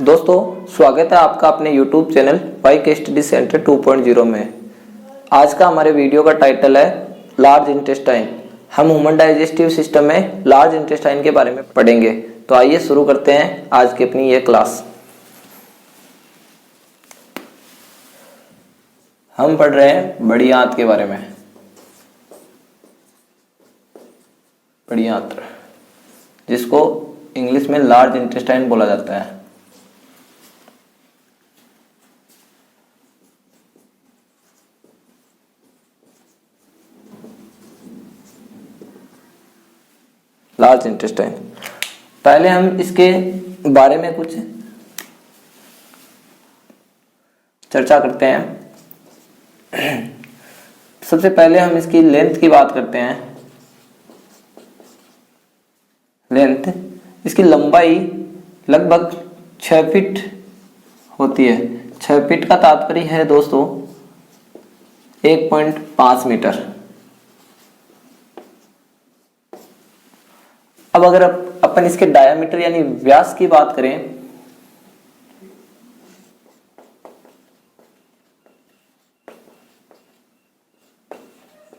दोस्तों स्वागत है आपका अपने YouTube चैनल वाई के स्टडी सेंटर 2.0 में। आज का हमारे वीडियो का टाइटल है लार्ज इंटेस्टाइन। हम ह्यूमन डाइजेस्टिव सिस्टम में लार्ज इंटेस्टाइन के बारे में पढ़ेंगे। तो आइए शुरू करते हैं आज की अपनी ये क्लास। हम पढ़ रहे हैं बड़ी आंत के बारे में। बड़ी आंत जिसको इंग्लिश में लार्ज इंटेस्टाइन बोला जाता है। लार्ज इंटेस्टाइन, पहले हम इसके बारे में कुछ चर्चा करते हैं। सबसे पहले हम इसकी लेंथ की बात करते हैं। लेंथ, इसकी लंबाई लगभग 6 फीट होती है। 6 फीट का तात्पर्य है दोस्तों 1.5 मीटर। अब अगर अपन इसके डायामीटर यानी व्यास की बात करें,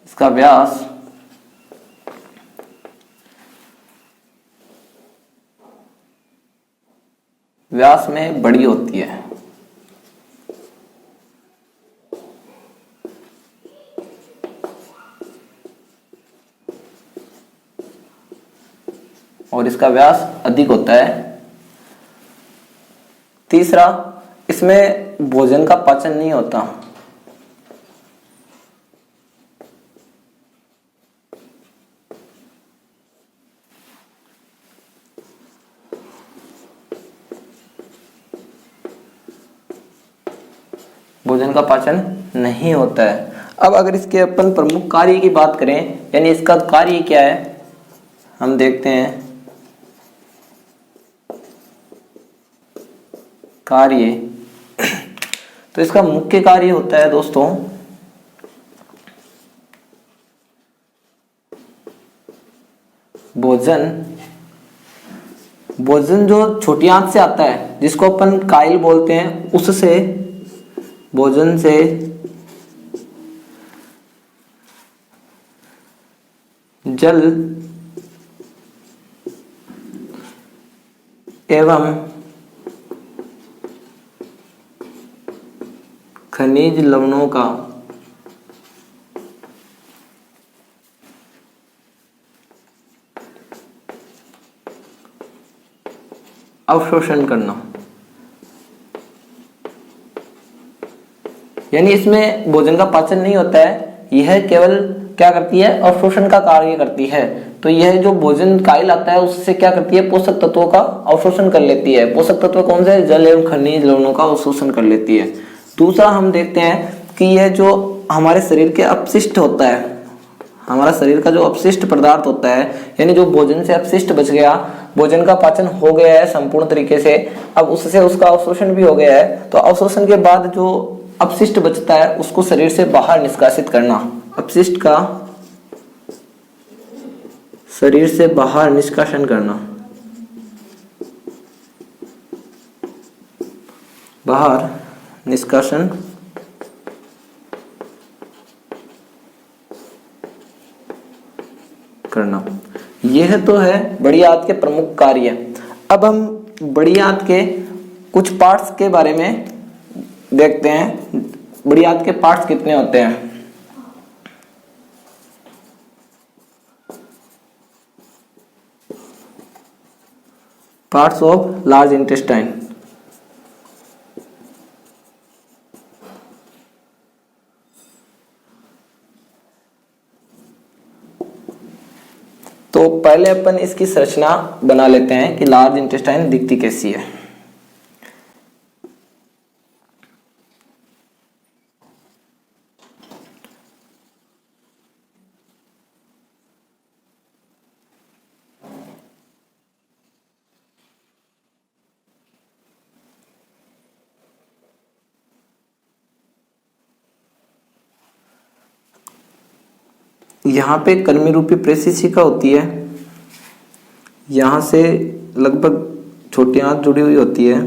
इसका व्यास में बड़ी होती है। और इसका व्यास अधिक होता है। तीसरा, इसमें भोजन का पाचन नहीं होता। भोजन का पाचन नहीं होता है। अब अगर इसके अपन प्रमुख कार्य की बात करें, यानी इसका कार्य क्या है, हम देखते हैं। कार्य, तो इसका मुख्य कार्य होता है दोस्तों भोजन जो छोटी आंत से आता है, जिसको अपन काइल बोलते हैं, उससे भोजन से जल एवं खनिज लवणों का अवशोषण करना। यानी इसमें भोजन का पाचन नहीं होता है, यह केवल क्या करती है, अवशोषण का कार्य करती है। तो यह जो भोजन काइल आता है उससे क्या करती है, पोषक तत्वों का अवशोषण कर लेती है। पोषक तत्व कौन से, जल एवं खनिज लवणों का अवशोषण कर लेती है। दूसरा हम देखते हैं कि यह जो हमारे शरीर के अपशिष्ट होता है, हमारा शरीर का जो अपशिष्ट पदार्थ होता है, यानी जो भोजन से अपशिष्ट बच गया, भोजन का पाचन हो गया है संपूर्ण तरीके से, अब उससे उसका अवशोषण भी हो गया है, तो अवशोषण के बाद जो अपशिष्ट बचता है उसको शरीर से बाहर निष्कासित करना। अपशिष्ट का शरीर से बाहर निष्कासन करना, बाहर निष्कासन करना। यह तो है बड़ी आंत के प्रमुख कार्य। अब हम बड़ी आंत के कुछ पार्ट्स के बारे में देखते हैं। बड़ी आंत के पार्ट्स कितने होते हैं। Parts of large intestine. तो पहले अपन इसकी संरचना बना लेते हैं कि लार्ज इंटेस्टाइन दिखती कैसी है। यहाँ पे कर्मी रूपी प्रेसिसिका होती है, यहाँ से लगभग छोटी आंत जुड़ी हुई होती है,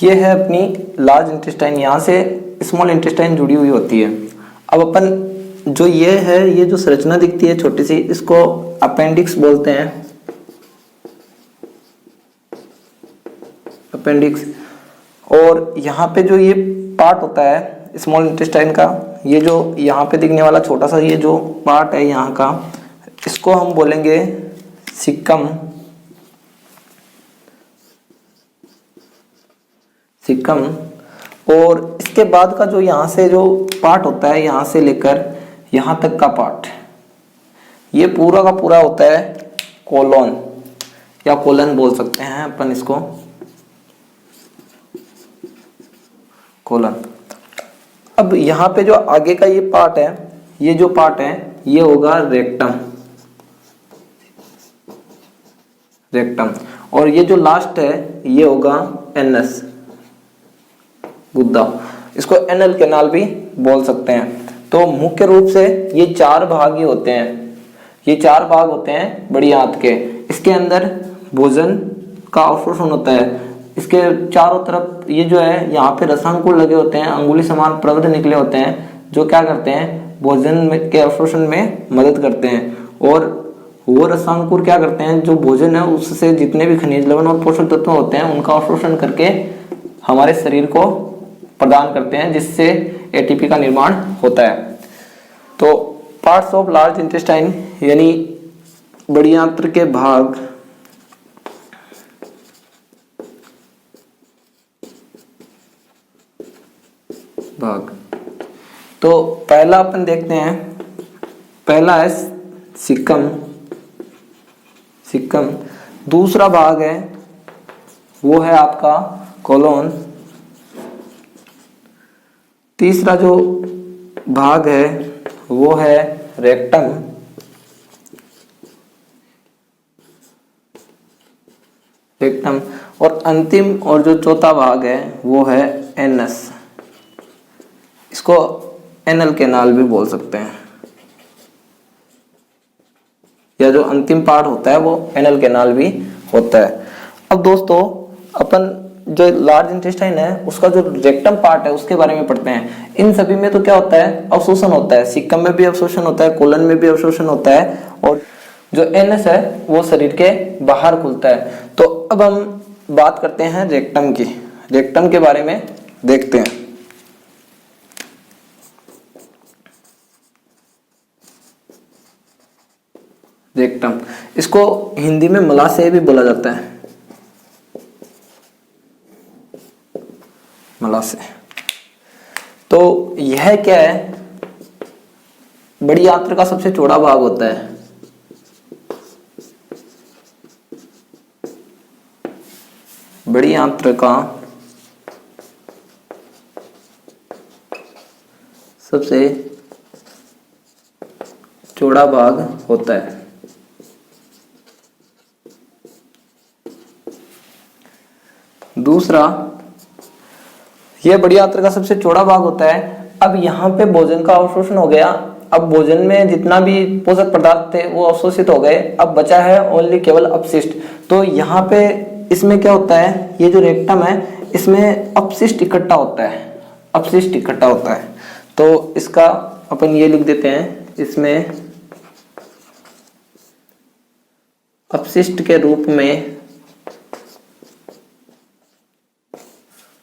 ये है अपनी लार्ज इंटेस्टाइन, यहाँ से स्मॉल इंटेस्टाइन जुड़ी हुई होती है। अब अपन जो ये है, ये जो संरचना दिखती है छोटी सी, इसको अपेंडिक्स बोलते हैं, अपेंडिक्स। और यहाँ पे जो ये पार्ट होता है स्मॉल इंटेस्टाइन का, ये जो यहाँ पे दिखने वाला छोटा सा ये जो पार्ट है यहाँ का, इसको हम बोलेंगे सिक्कम, सिक्कम। और इसके बाद का जो यहाँ से जो पार्ट होता है, यहाँ से लेकर यहाँ तक का पार्ट, ये पूरा का पूरा होता है कोलोन या कोलन बोल सकते हैं अपन इसको, कोलन। अब यहाँ पे जो आगे का ये पार्ट है, ये जो पार्ट है ये होगा रेक्टम, रेक्टम। और ये जो लास्ट है ये होगा एनस, गुद्दा। इसको एनल कैनाल भी बोल सकते हैं। तो मुख्य रूप से ये 4 भाग ही होते हैं, ये 4 भाग होते हैं बड़ी आंत के। इसके अंदर भोजन का अवशोषण होता है। इसके चारों तरफ ये जो है यहाँ पे रसांकुर लगे होते हैं, अंगुली समान प्रवृत्त निकले होते हैं, जो क्या करते हैं भोजन के अवशोषण में मदद करते हैं। और वो रसांकुर क्या करते हैं, जो भोजन है उससे जितने भी खनिज लवण और पोषक तत्व होते हैं उनका अवशोषण करके हमारे शरीर को प्रदान करते हैं, जिससे एटीपी का निर्माण होता है। तो पार्ट्स ऑफ लार्ज इंटेस्टाइन यानी बड़ी आंत्र के भाग, तो पहला अपन देखते हैं, पहला है सिक्कम, सिक्कम। दूसरा भाग है वो है आपका कोलोन। तीसरा जो भाग है वो है रेक्टम। रेक्टम। और अंतिम और जो चौथा भाग है वो है एनस, इसको एनल कैनाल भी बोल सकते हैं, या जो अंतिम पार्ट होता है वो एनल कैनाल भी होता है। अब दोस्तों अपन जो लार्ज इंटेस्टाइन है उसका जो रेक्टम पार्ट है उसके बारे में पढ़ते हैं। इन सभी में तो क्या होता है, अवशोषण होता है। सिक्कम में भी अवशोषण होता है, कोलन में भी अवशोषण होता है, और जो एनस है वो शरीर के बाहर खुलता है। तो अब हम बात करते हैं रेक्टम की, रेक्टम के बारे में देखते हैं। रेक्टम, इसको हिंदी में मलाशय भी बोला जाता है, मलाशय। तो यह क्या है, बड़ी आंत्र का सबसे चौड़ा भाग होता है। बड़ी आंत्र का सबसे चौड़ा भाग होता है। दूसरा, यह बड़ी आंत्र का सबसे चौड़ा भाग होता है। अब यहाँ पे भोजन का अवशोषण हो गया। अब भोजन में जितना भी पोषक पदार्थ थे वो अवशोषित हो गए। अब बचा है ओनली केवल अपशिष्ट। तो यहाँ पे इसमें क्या होता है, ये जो रेक्टम है इसमें अपशिष्ट इकट्ठा होता है, अपशिष्ट इकट्ठा होता है। तो इसका अपन ये लिख देते हैं, इसमें अपशिष्ट के रूप में,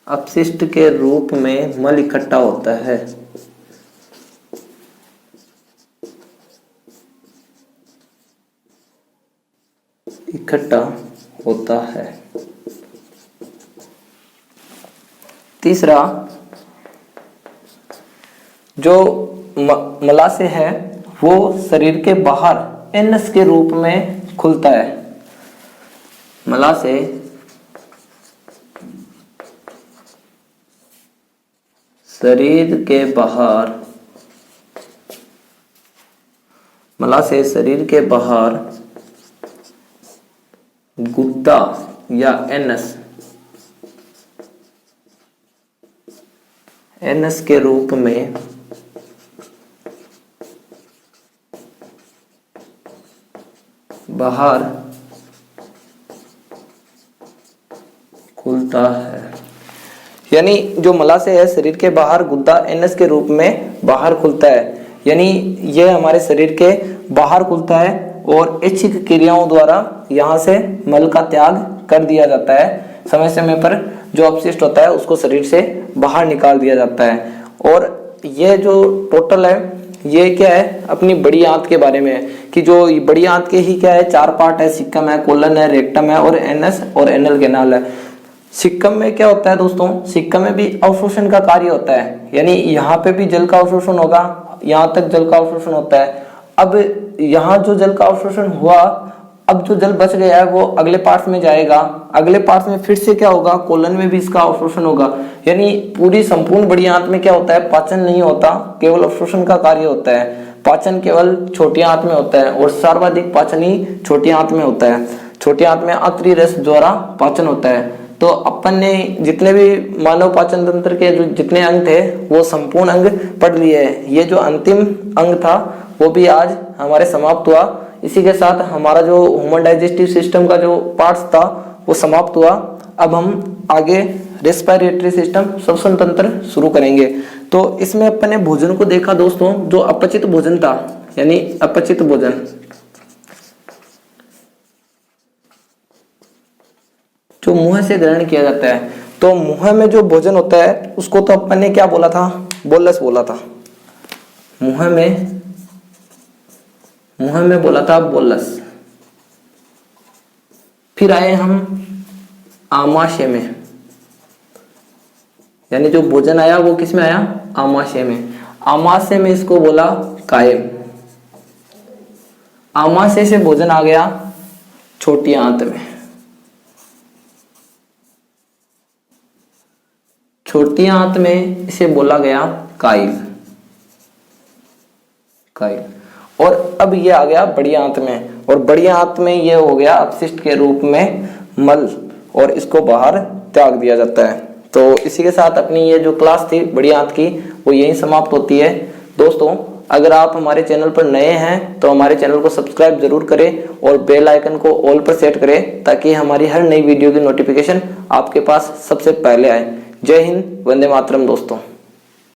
अपशिष्ट के रूप में मल इकट्ठा होता है। इकट्ठा होता है। तीसरा, जो मलाशय है वो शरीर के बाहर एनस के रूप में खुलता है। मलाशय शरीर के बाहर, मलाशय शरीर के बाहर गुद्दा या एनस, एनस के रूप में बाहर खुलता है। यानी जो मलाशय है शरीर के बाहर गुद्दा एनएस के रूप में बाहर खुलता है, यानी ये हमारे शरीर के बाहर खुलता है और ऐच्छिक क्रियाओं द्वारा यहाँ से मल का त्याग कर दिया जाता है। समय समय पर जो अपशिष्ट होता है उसको शरीर से बाहर निकाल दिया जाता है। और ये जो टोटल है ये क्या है अपनी बड़ी आंत के बारे में है कि जो बड़ी आंत के ही क्या है 4 पार्ट है, सिक्कम है, कोलन है, रेक्टम है और एनएस और एनल कैनाल है। सिक्कम में क्या होता है दोस्तों, सिक्कम में भी अवशोषण का कार्य होता है, यानी यहाँ पे भी जल का अवशोषण होगा, यहाँ तक जल का अवशोषण होता है। अब यहाँ जो जल का अवशोषण हुआ, अब जो जल बच गया है वो अगले पार्ट्स में जाएगा, अगले पार्ट्स में फिर से क्या होगा कोलन में भी इसका अवशोषण होगा। यानी पूरी संपूर्ण बड़ी आंत में क्या होता है पाचन नहीं होता, केवल अवशोषण का कार्य होता है। पाचन केवल छोटी आंत में होता है और सर्वाधिक पाचन ही छोटी आंत में होता है। छोटी आंत में आंतरी रस द्वारा पाचन होता है। तो अपन ने जितने भी मानव पाचन तंत्र के जो जितने अंग थे वो संपूर्ण अंग पढ़ लिए हैं। ये जो अंतिम अंग था वो भी आज हमारे समाप्त हुआ। इसी के साथ हमारा जो ह्यूमन डाइजेस्टिव सिस्टम का जो पार्ट्स था वो समाप्त हुआ। अब हम आगे रेस्पिरेटरी सिस्टम श्वसन तंत्र शुरू करेंगे। तो इसमें अपन ने भोजन को देखा दोस्तों, जो अपचित भोजन था, यानी अपचित भोजन जो मुंह से ग्रहण किया जाता है। तो मुंह में जो भोजन होता है उसको तो अपन ने क्या बोला था, बोलस बोला था। मुंह में बोला था बोलस। फिर आए हम आमाशय में, यानी जो भोजन आया वो किस में आया, आमाशय में। आमाशय में इसको बोला कायम। आमाशय से भोजन आ गया छोटी आंत में। छोटी आंत में इसे बोला गया काइल। और अब ये आ गया बड़ी आंत में, और बड़ी आंत में ये हो गया अपशिष्ट के रूप में मल, और इसको बाहर त्याग दिया जाता है। तो इसी के साथ अपनी ये जो क्लास थी बड़ी आंत की वो यहीं समाप्त होती है। दोस्तों अगर आप हमारे चैनल पर नए हैं तो हमारे चैनल को सब्सक्राइब जरूर करें और बेल आइकन को ऑल पर सेट करें ताकि हमारी हर नई वीडियो की नोटिफिकेशन आपके पास सबसे पहले आए। जय हिंद, वंदे मातरम दोस्तों।